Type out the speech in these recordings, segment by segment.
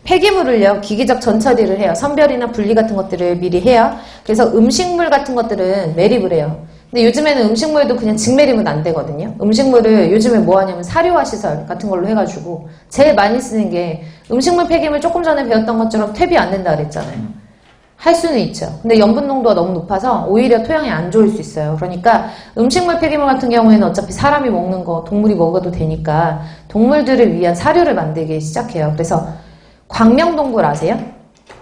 폐기물을요, 기기적 전처리를 해요. 선별이나 분리 같은 것들을 미리 해요. 그래서 음식물 같은 것들은 매립을 해요. 근데 요즘에는 음식물도 그냥 직매립은 안 되거든요. 음식물을 요즘에 뭐 하냐면 사료화 시설 같은 걸로 해가지고 제일 많이 쓰는 게 음식물 폐기물 조금 전에 배웠던 것처럼 퇴비 안 된다 그랬잖아요. 할 수는 있죠. 근데 염분 농도가 너무 높아서 오히려 토양이 안 좋을 수 있어요. 그러니까 음식물 폐기물 같은 경우에는 어차피 사람이 먹는 거, 동물이 먹어도 되니까 동물들을 위한 사료를 만들기 시작해요. 그래서 광명동굴 아세요?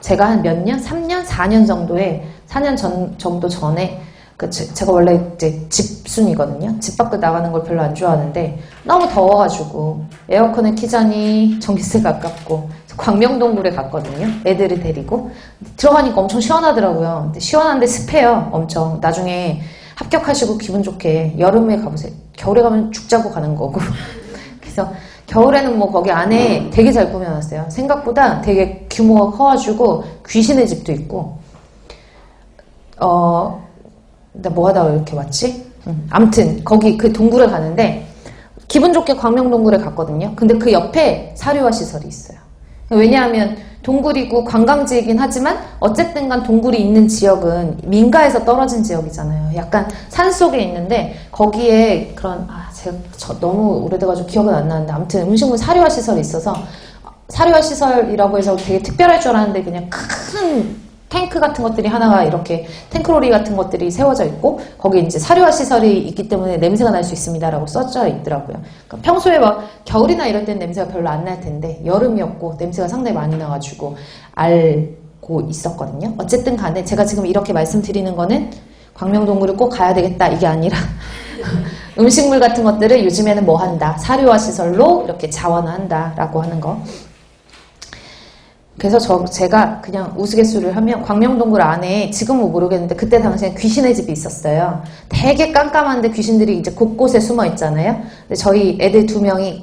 제가 한 몇 년? 3년? 4년 정도에 4년 정도 전에 제가 원래 이제 집순이거든요. 집 밖을 나가는 걸 별로 안 좋아하는데 너무 더워가지고 에어컨을 키자니 전기세가 아깝고 광명동굴에 갔거든요. 애들을 데리고 들어가니까 엄청 시원하더라고요. 근데 시원한데 습해요. 엄청. 나중에 합격하시고 기분 좋게 여름에 가보세요. 겨울에 가면 죽자고 가는 거고. 그래서 겨울에는 뭐 거기 안에 되게 잘 꾸며놨어요. 생각보다 되게 규모가 커가지고 귀신의 집도 있고 나 뭐 하다가 이렇게 왔지? 아무튼 거기 그 동굴에 가는데 기분 좋게 광명동굴에 갔거든요. 근데 그 옆에 사료화 시설이 있어요. 왜냐하면 동굴이고 관광지이긴 하지만 어쨌든 간 동굴이 있는 지역은 민가에서 떨어진 지역이잖아요. 약간 산속에 있는데 거기에 그런 제가 너무 오래돼가지고 기억은 안 나는데 아무튼 음식물 사료화 시설이 있어서 사료화 시설이라고 해서 되게 특별할 줄 알았는데 그냥 큰 탱크 같은 것들이 하나가 이렇게 탱크로리 같은 것들이 세워져 있고 거기에 이제 사료화 시설이 있기 때문에 냄새가 날 수 있습니다라고 써져 있더라고요. 그러니까 평소에 막 겨울이나 이럴 때는 냄새가 별로 안 날 텐데 여름이었고 냄새가 상당히 많이 나가지고 알고 있었거든요. 어쨌든 간에 제가 지금 이렇게 말씀드리는 거는 광명동굴을 꼭 가야 되겠다 이게 아니라 음식물 같은 것들을 요즘에는 뭐 한다? 사료화 시설로 이렇게 자원한다라고 하는 거. 그래서 제가 그냥 우스갯소리를 하면 광명동굴 안에 지금은 모르겠는데 그때 당시에 귀신의 집이 있었어요. 되게 깜깜한데 귀신들이 이제 곳곳에 숨어 있잖아요. 근데 저희 애들 2명이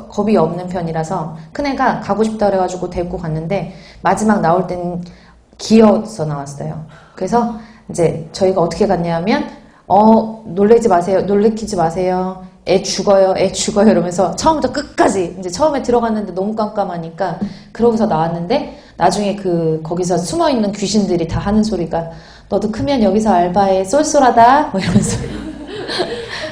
겁이 없는 편이라서 큰애가 가고 싶다 그래가지고 데리고 갔는데 마지막 나올 때는 기어서 나왔어요. 그래서 이제 저희가 어떻게 갔냐면 놀래지 마세요. 놀래키지 마세요. 애 죽어요 이러면서 처음부터 끝까지 이제 처음에 들어갔는데 너무 깜깜하니까 그러고서 나왔는데 나중에 거기서 숨어있는 귀신들이 다 하는 소리가 너도 크면 여기서 알바해 쏠쏠하다 뭐 이러면서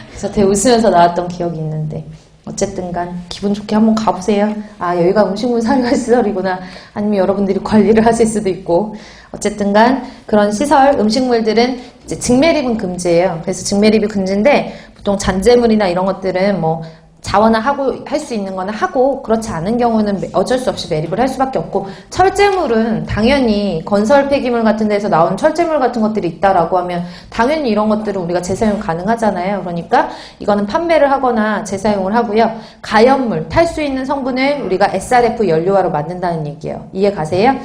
그래서 되게 웃으면서 나왔던 기억이 있는데 어쨌든 간 기분 좋게 한번 가보세요. 여기가 음식물 사료화 시설이구나. 아니면 여러분들이 관리를 하실 수도 있고 어쨌든 간 그런 시설 음식물들은 이제 직매립은 금지예요. 그래서 직매립이 금지인데 보통 잔재물이나 이런 것들은 뭐 자원화하고 할 수 있는 거는 하고 그렇지 않은 경우는 어쩔 수 없이 매립을 할 수밖에 없고 철제물은 당연히 건설 폐기물 같은 데서 나온 철제물 같은 것들이 있다라고 하면 당연히 이런 것들은 우리가 재사용 가능하잖아요. 그러니까 이거는 판매를 하거나 재사용을 하고요. 가연물, 탈 수 있는 성분을 우리가 SRF 연료화로 만든다는 얘기예요. 이해 가세요?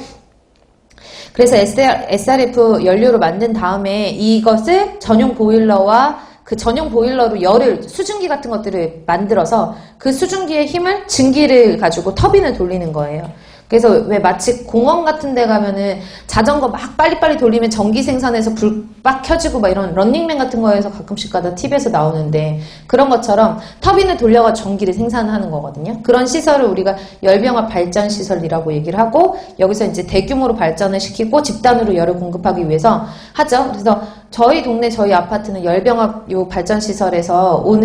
그래서 SRF 연료로 만든 다음에 이것을 전용 보일러와 그 전용 보일러로 수증기 같은 것들을 만들어서 그 수증기의 힘을 증기를 가지고 터빈을 돌리는 거예요. 그래서 왜 마치 공원 같은 데 가면은 자전거 막 빨리빨리 돌리면 전기 생산해서 불 빡 켜지고 막 이런 런닝맨 같은 거에서 가끔씩 가다 TV에서 나오는데 그런 것처럼 터빈을 돌려가 전기를 생산하는 거거든요. 그런 시설을 우리가 열병합 발전 시설이라고 얘기를 하고 여기서 이제 대규모로 발전을 시키고 집단으로 열을 공급하기 위해서 하죠. 그래서 저희 동네 저희 아파트는 열병합 요 발전 시설에서 오는